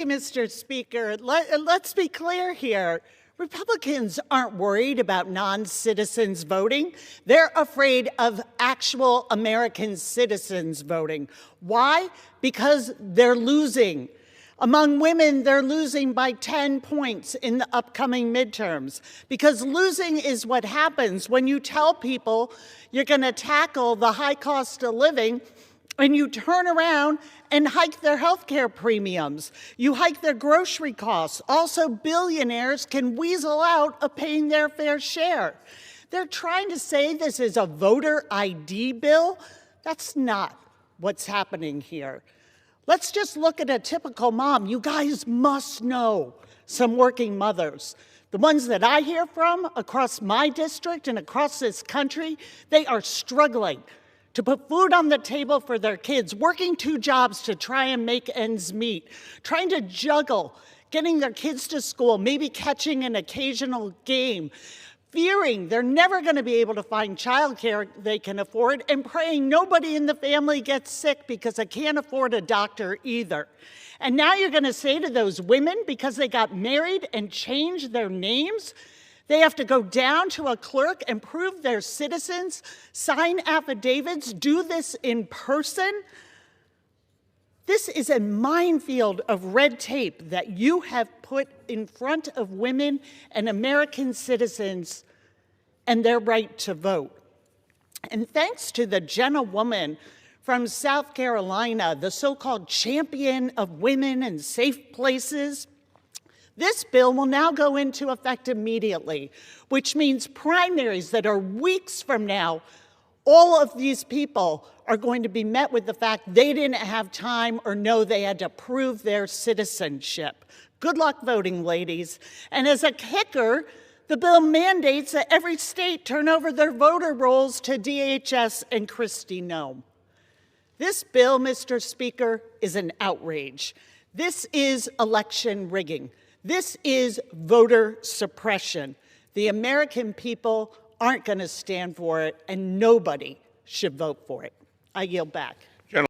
Mr. Speaker, let's be clear here. Republicans aren't worried about non-citizens voting. They're afraid of actual American citizens voting. Why? Because they're losing. Among women, they're losing by 10 points in the upcoming midterms. Because losing is what happens when you tell people you're going to tackle the high cost of living and you turn around and hike their health care premiums. You hike their grocery costs. Also, billionaires can weasel out of paying their fair share. They're trying to say this is a voter ID bill. That's not what's happening here. Let's just look at a typical mom. You guys must know some working mothers. The ones that I hear from across my district and across this country, they are struggling to put food on the table for their kids, working 2 jobs to try and make ends meet, trying to juggle getting their kids to school, maybe catching an occasional game, fearing they're never going to be able to find childcare they can afford, and praying nobody in the family gets sick because they can't afford a doctor either. And now you're going to say to those women, because they got married and changed their names, they have to go down to a clerk and prove they're citizens, sign affidavits, do this in person. This is a minefield of red tape that you have put in front of women and American citizens and their right to vote. And thanks to the gentlewoman from South Carolina, the so-called champion of women and safe places, this bill will now go into effect immediately, which means primaries that are weeks from now, all of these people are going to be met with the fact they didn't have time or know they had to prove their citizenship. Good luck voting, ladies. And as a kicker, the bill mandates that every state turn over their voter rolls to DHS and Kristi Noem. This bill, Mr. Speaker, is an outrage. This is election rigging. This is voter suppression. The American people aren't going to stand for it, and nobody should vote for it. I yield back.